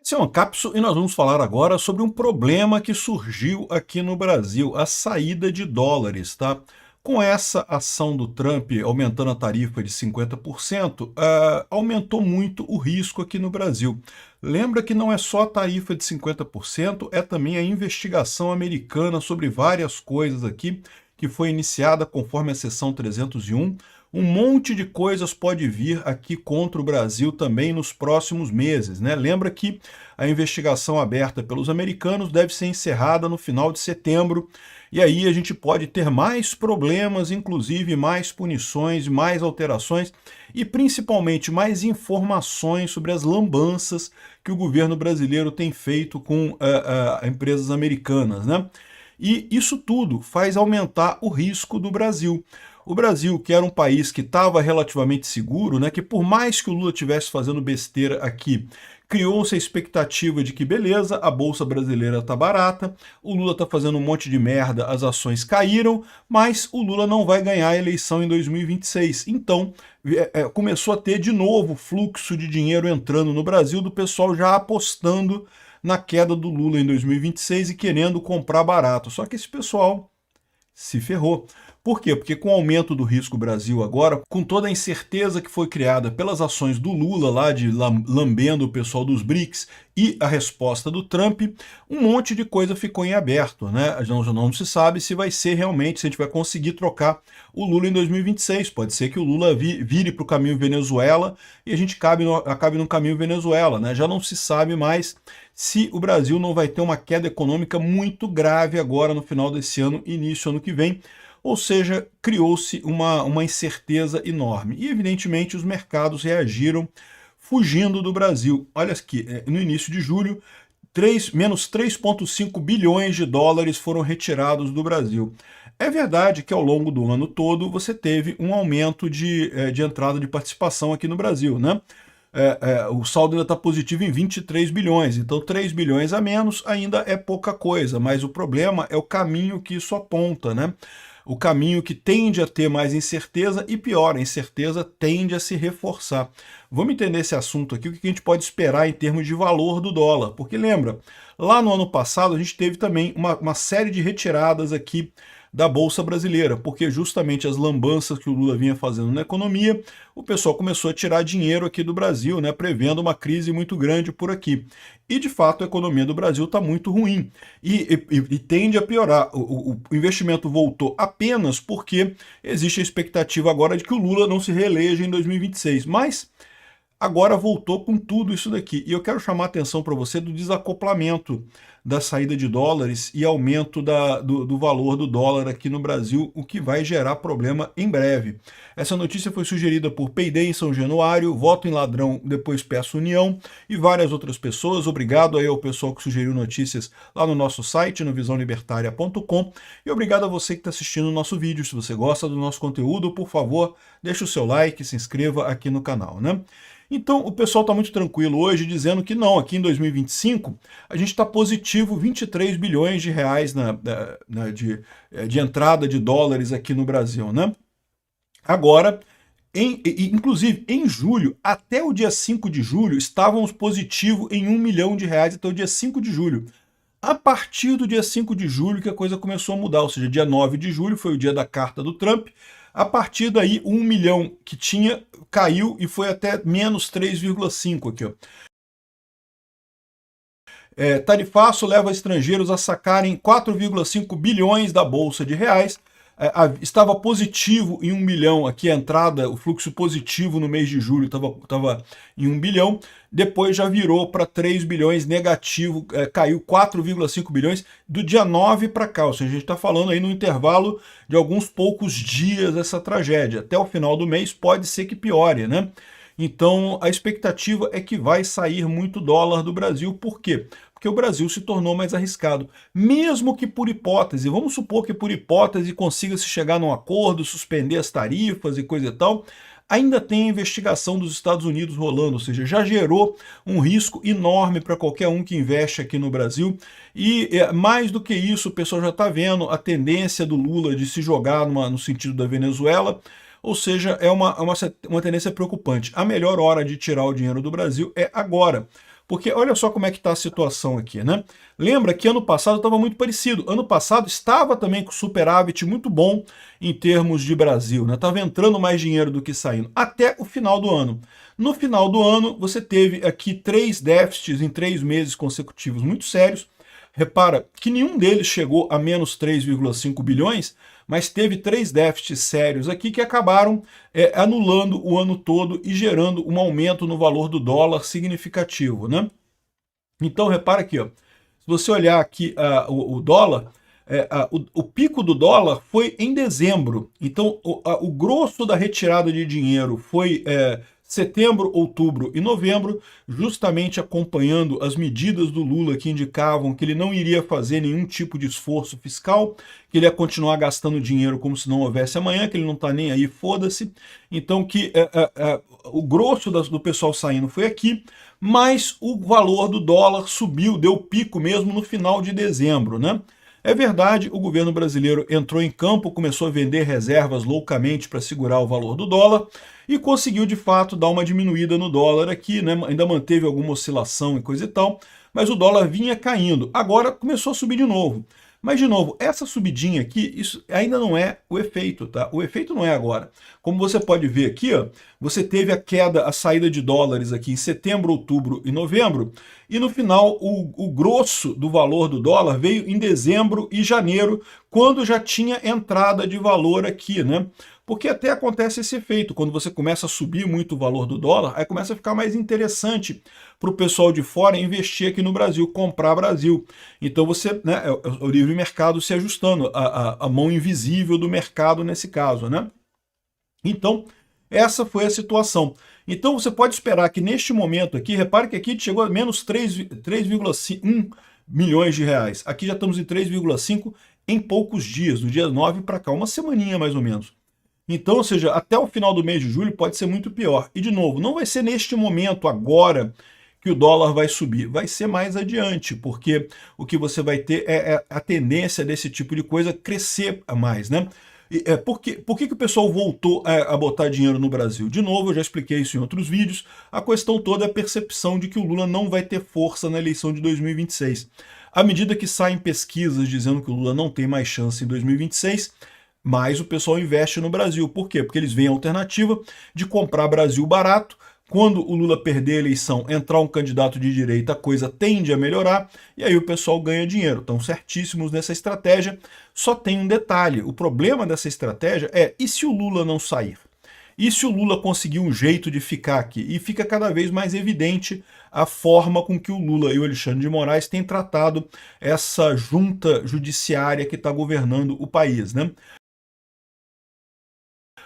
Esse é uma cápsula e nós vamos falar agora sobre um problema que surgiu aqui no Brasil, a saída de dólares, tá? Com essa ação do Trump aumentando a tarifa de 50%, aumentou muito o risco aqui no Brasil. Lembra que não é só a tarifa de 50%, é também a investigação americana sobre várias coisas aqui, que foi iniciada conforme a seção 301. Um monte de coisas pode vir aqui contra o Brasil também nos próximos meses, né? Lembra que a investigação aberta pelos americanos deve ser encerrada no final de setembro, e aí a gente pode ter mais problemas, inclusive mais punições, mais alterações e principalmente mais informações sobre as lambanças que o governo brasileiro tem feito com empresas americanas, né? E isso tudo faz aumentar o risco do Brasil. O Brasil, que era um país que estava relativamente seguro, né, que por mais que o Lula estivesse fazendo besteira aqui, criou-se a expectativa de que, beleza, a Bolsa Brasileira está barata, o Lula está fazendo um monte de merda, as ações caíram, mas o Lula não vai ganhar a eleição em 2026. Então, começou a ter de novo fluxo de dinheiro entrando no Brasil, do pessoal já apostando na queda do Lula em 2026 e querendo comprar barato. Só que esse pessoal se ferrou. Por quê? Porque com o aumento do risco Brasil agora, com toda a incerteza que foi criada pelas ações do Lula lá de lambendo o pessoal dos BRICS e a resposta do Trump, um monte de coisa ficou em aberto, né? Não se sabe se vai ser realmente, se a gente vai conseguir trocar o Lula em 2026. Pode ser que o Lula vire para o caminho Venezuela e a gente acabe no caminho Venezuela, né? Já não se sabe mais se o Brasil não vai ter uma queda econômica muito grave agora no final desse ano, início do ano que vem. Ou seja, criou-se uma incerteza enorme. E, evidentemente, os mercados reagiram fugindo do Brasil. Olha aqui, no início de julho, menos 3,5 bilhões de dólares foram retirados do Brasil. É verdade que ao longo do ano todo você teve um aumento de entrada de participação aqui no Brasil, né? O saldo ainda está positivo em 23 bilhões, então 3 bilhões a menos ainda é pouca coisa, mas o problema é o caminho que isso aponta, né? O caminho que tende a ter mais incerteza e pior, a incerteza tende a se reforçar. Vamos entender esse assunto aqui, o que a gente pode esperar em termos de valor do dólar, porque lembra, lá no ano passado a gente teve também uma série de retiradas aqui da Bolsa Brasileira, porque justamente as lambanças que o Lula vinha fazendo na economia, o pessoal começou a tirar dinheiro aqui do Brasil, né, prevendo uma crise muito grande por aqui. E, de fato, a economia do Brasil está muito ruim e tende a piorar. O investimento voltou apenas porque existe a expectativa agora de que o Lula não se reeleja em 2026. Mas agora voltou com tudo isso daqui. E eu quero chamar a atenção para você do desacoplamento da saída de dólares e aumento do valor do dólar aqui no Brasil, o que vai gerar problema em breve. Essa notícia foi sugerida por Peidei em São Januário, Voto em Ladrão, depois Peço União e várias outras pessoas. Obrigado aí ao pessoal que sugeriu notícias lá no nosso site, no visãolibertaria.com, e obrigado a você que está assistindo o nosso vídeo. Se você gosta do nosso conteúdo, por favor, deixe o seu like, se inscreva aqui no canal, né? Então, o pessoal está muito tranquilo hoje, dizendo que não, aqui em 2025 a gente está positivo 23 bilhões de reais de entrada de dólares aqui no Brasil, né? Agora, inclusive em julho, até o dia 5 de julho, estávamos positivo em 1 milhão de reais até o dia 5 de julho. A partir do dia 5 de julho que a coisa começou a mudar, ou seja, dia 9 de julho foi o dia da carta do Trump. A partir daí, 1 milhão que tinha caiu e foi até menos 3,5 aqui, ó. Tarifaço leva estrangeiros a sacarem 4,5 bilhões da Bolsa de Reais. Estava positivo em 1 bilhão aqui a entrada, o fluxo positivo no mês de julho estava em 1 bilhão, depois já virou para 3 bilhões negativo, caiu 4,5 bilhões do dia 9 para cá, ou seja, a gente está falando aí no intervalo de alguns poucos dias essa tragédia. Até o final do mês pode ser que piore, né? Então a expectativa é que vai sair muito dólar do Brasil. Por quê? Porque o Brasil se tornou mais arriscado. Mesmo que por hipótese, vamos supor que por hipótese consiga-se chegar num acordo, suspender as tarifas e coisa e tal, ainda tem a investigação dos Estados Unidos rolando, ou seja, já gerou um risco enorme para qualquer um que investe aqui no Brasil. E mais do que isso, o pessoal já está vendo a tendência do Lula de se jogar no sentido da Venezuela. Ou seja, é uma tendência preocupante. A melhor hora de tirar o dinheiro do Brasil é agora, Porque olha só como é que está a situação aqui, né? Lembra que ano passado estava muito parecido. Ano passado estava também com superávit muito bom em termos de Brasil, né? Estava entrando mais dinheiro do que saindo, até o final do ano. No final do ano, você teve aqui 3 déficits em 3 meses consecutivos muito sérios. Repara que nenhum deles chegou a menos 3,5 bilhões, mas teve 3 déficits sérios aqui que acabaram anulando o ano todo e gerando um aumento no valor do dólar significativo, né? Então, repara aqui, ó, se você olhar aqui o dólar, o pico do dólar foi em dezembro. Então, o grosso da retirada de dinheiro foi setembro, outubro e novembro, justamente acompanhando as medidas do Lula que indicavam que ele não iria fazer nenhum tipo de esforço fiscal, que ele ia continuar gastando dinheiro como se não houvesse amanhã, que ele não está nem aí, foda-se. Então, que o grosso do pessoal saindo foi aqui, mas o valor do dólar subiu, deu pico mesmo no final de dezembro, né? É verdade, o governo brasileiro entrou em campo, começou a vender reservas loucamente para segurar o valor do dólar e conseguiu de fato dar uma diminuída no dólar aqui, né? Ainda manteve alguma oscilação e coisa e tal, mas o dólar vinha caindo. Agora começou a subir de novo. Mas, de novo, essa subidinha aqui, isso ainda não é o efeito, tá? O efeito não é agora. Como você pode ver aqui, ó, você teve a queda, a saída de dólares aqui em setembro, outubro e novembro, e no final o grosso do valor do dólar veio em dezembro e janeiro, quando já tinha entrada de valor aqui, né? Porque até acontece esse efeito, quando você começa a subir muito o valor do dólar, aí começa a ficar mais interessante para o pessoal de fora investir aqui no Brasil, comprar Brasil. Então você, né, é o livre mercado se ajustando, a mão invisível do mercado nesse caso, né? Então, essa foi a situação. Então você pode esperar que neste momento aqui, repare que aqui chegou a menos 3,1 milhões de reais. Aqui já estamos em 3,5 em poucos dias, do dia 9 para cá, uma semaninha mais ou menos. Então, ou seja, até o final do mês de julho pode ser muito pior. E, de novo, não vai ser neste momento, agora, que o dólar vai subir. Vai ser mais adiante, porque o que você vai ter é a tendência desse tipo de coisa crescer a mais, né? Por que o pessoal voltou a botar dinheiro no Brasil? De novo, eu já expliquei isso em outros vídeos, a questão toda é a percepção de que o Lula não vai ter força na eleição de 2026. À medida que saem pesquisas dizendo que o Lula não tem mais chance em 2026, mas o pessoal investe no Brasil. Por quê? Porque eles veem a alternativa de comprar Brasil barato. Quando o Lula perder a eleição, entrar um candidato de direita, a coisa tende a melhorar e aí o pessoal ganha dinheiro. Estão certíssimos nessa estratégia. Só tem um detalhe, o problema dessa estratégia é, e se o Lula não sair? E se o Lula conseguir um jeito de ficar aqui? E fica cada vez mais evidente a forma com que o Lula e o Alexandre de Moraes têm tratado essa junta judiciária que está governando o país, né?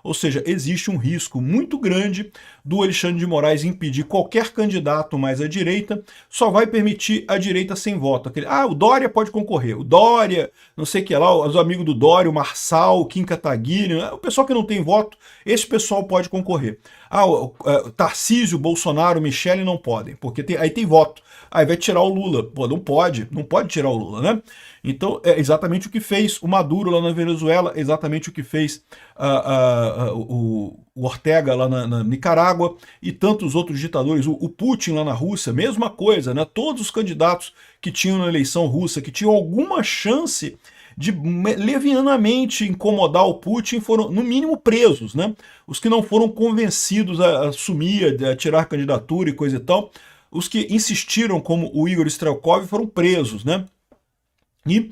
Ou seja, existe um risco muito grande do Alexandre de Moraes impedir qualquer candidato mais à direita, só vai permitir a direita sem voto. O Dória pode concorrer, o Dória, não sei o que lá, os amigos do Dória, o Marçal, o Kim Kataguiri, o pessoal que não tem voto, esse pessoal pode concorrer. O Tarcísio, Bolsonaro, Michele não podem, porque aí tem voto. Aí vai tirar o Lula. Pô, não pode tirar o Lula, né? Então, é exatamente o que fez o Maduro lá na Venezuela, é exatamente o que fez o Ortega lá na Nicarágua e tantos outros ditadores, o Putin lá na Rússia, mesma coisa, né? Todos os candidatos que tinham na eleição russa, que tinham alguma chance de levianamente incomodar o Putin foram, no mínimo, presos, né? Os que não foram convencidos a assumir, a tirar candidatura e coisa e tal, os que insistiram, como o Igor Strelkov, foram presos, né? E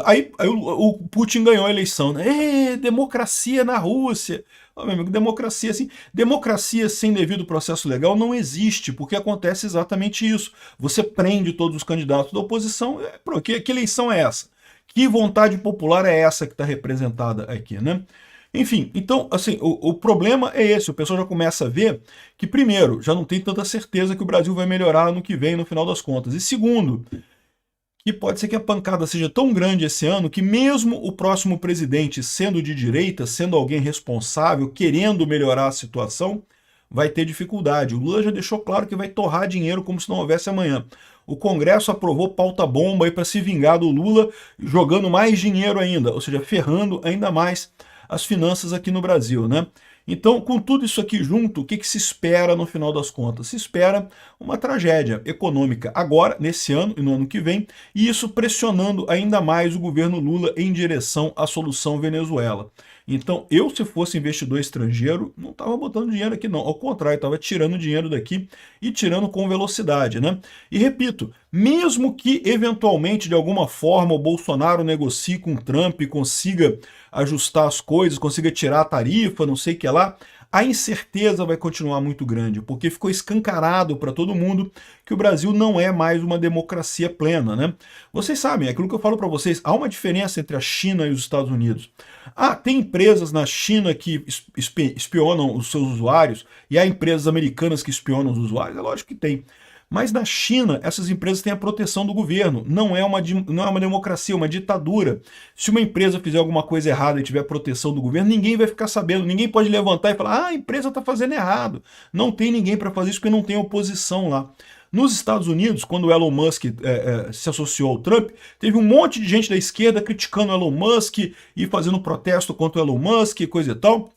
aí o Putin ganhou a eleição, né? Democracia na Rússia. Meu amigo, democracia sem devido processo legal não existe, porque acontece exatamente isso. Você prende todos os candidatos da oposição. Que eleição é essa? Que vontade popular é essa que está representada aqui, né? Enfim, então, assim, o problema é esse, o pessoal já começa a ver que, primeiro, já não tem tanta certeza que o Brasil vai melhorar no que vem, no final das contas. E segundo, que pode ser que a pancada seja tão grande esse ano que mesmo o próximo presidente sendo de direita, sendo alguém responsável, querendo melhorar a situação, vai ter dificuldade. O Lula já deixou claro que vai torrar dinheiro como se não houvesse amanhã. O Congresso aprovou pauta-bomba aí para se vingar do Lula, jogando mais dinheiro ainda, ou seja, ferrando ainda mais as finanças aqui no Brasil, né? Então, com tudo isso aqui junto, o que se espera no final das contas? Se espera uma tragédia econômica agora, nesse ano e no ano que vem, e isso pressionando ainda mais o governo Lula em direção à solução Venezuela. Então, eu, se fosse investidor estrangeiro, não estava botando dinheiro aqui, não. Ao contrário, estava tirando dinheiro daqui e tirando com velocidade, né? E repito, mesmo que eventualmente, de alguma forma, o Bolsonaro negocie com o Trump e consiga ajustar as coisas, consiga tirar a tarifa, não sei o que lá, a incerteza vai continuar muito grande, porque ficou escancarado para todo mundo que o Brasil não é mais uma democracia plena, né? Vocês sabem, é aquilo que eu falo para vocês, há uma diferença entre a China e os Estados Unidos. Ah, tem empresas na China que espionam os seus usuários e há empresas americanas que espionam os usuários? É lógico que tem. Mas na China, essas empresas têm a proteção do governo. Não é uma democracia, é uma ditadura. Se uma empresa fizer alguma coisa errada e tiver proteção do governo, ninguém vai ficar sabendo. Ninguém pode levantar e falar, ah, a empresa está fazendo errado. Não tem ninguém para fazer isso porque não tem oposição lá. Nos Estados Unidos, quando o Elon Musk se associou ao Trump, teve um monte de gente da esquerda criticando o Elon Musk e fazendo protesto contra o Elon Musk e coisa e tal.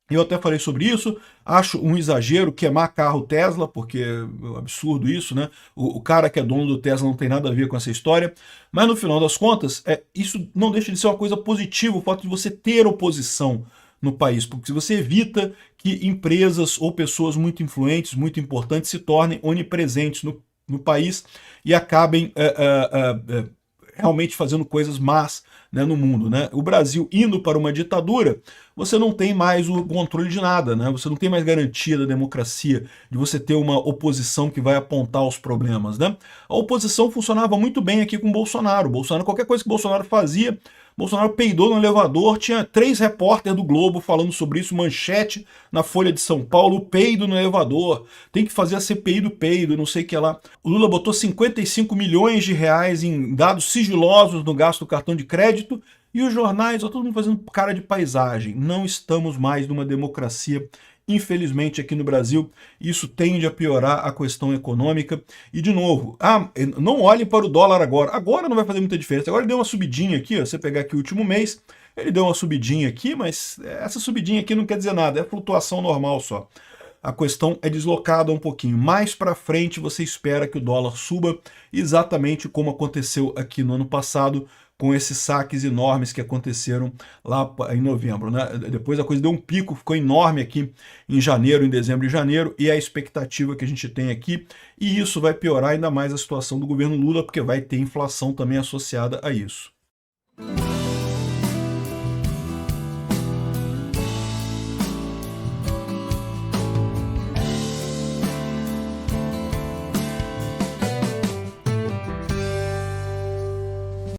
Eu até falei sobre isso, acho um exagero queimar carro Tesla, porque é um absurdo isso, né? O cara que é dono do Tesla não tem nada a ver com essa história, mas no final das contas, isso não deixa de ser uma coisa positiva, o fato de você ter oposição no país, porque você evita que empresas ou pessoas muito influentes, muito importantes, se tornem onipresentes no país e acabem realmente fazendo coisas más, né, no mundo, né? O Brasil indo para uma ditadura, você não tem mais o controle de nada, né? Você não tem mais garantia da democracia, de você ter uma oposição que vai apontar os problemas, né? A oposição funcionava muito bem aqui com o Bolsonaro. Qualquer coisa que o Bolsonaro fazia, Bolsonaro peidou no elevador, tinha 3 repórteres do Globo falando sobre isso, manchete na Folha de São Paulo, peido no elevador, tem que fazer a CPI do peido, não sei o que lá. O Lula botou 55 milhões de reais em dados sigilosos no gasto do cartão de crédito, e os jornais, todo mundo fazendo cara de paisagem. Não estamos mais numa democracia, infelizmente, aqui no Brasil. Isso tende a piorar a questão econômica. E, de novo, não olhem para o dólar agora. Agora não vai fazer muita diferença. Agora ele deu uma subidinha aqui, ó, você pegar aqui o último mês, ele deu uma subidinha aqui, mas essa subidinha aqui não quer dizer nada, é flutuação normal só. A questão é deslocada um pouquinho. Mais para frente você espera que o dólar suba, exatamente como aconteceu aqui no ano passado, com esses saques enormes que aconteceram lá em novembro, né? Depois a coisa deu um pico, ficou enorme aqui em janeiro, em dezembro e janeiro, e a expectativa que a gente tem aqui, e isso vai piorar ainda mais a situação do governo Lula, porque vai ter inflação também associada a isso.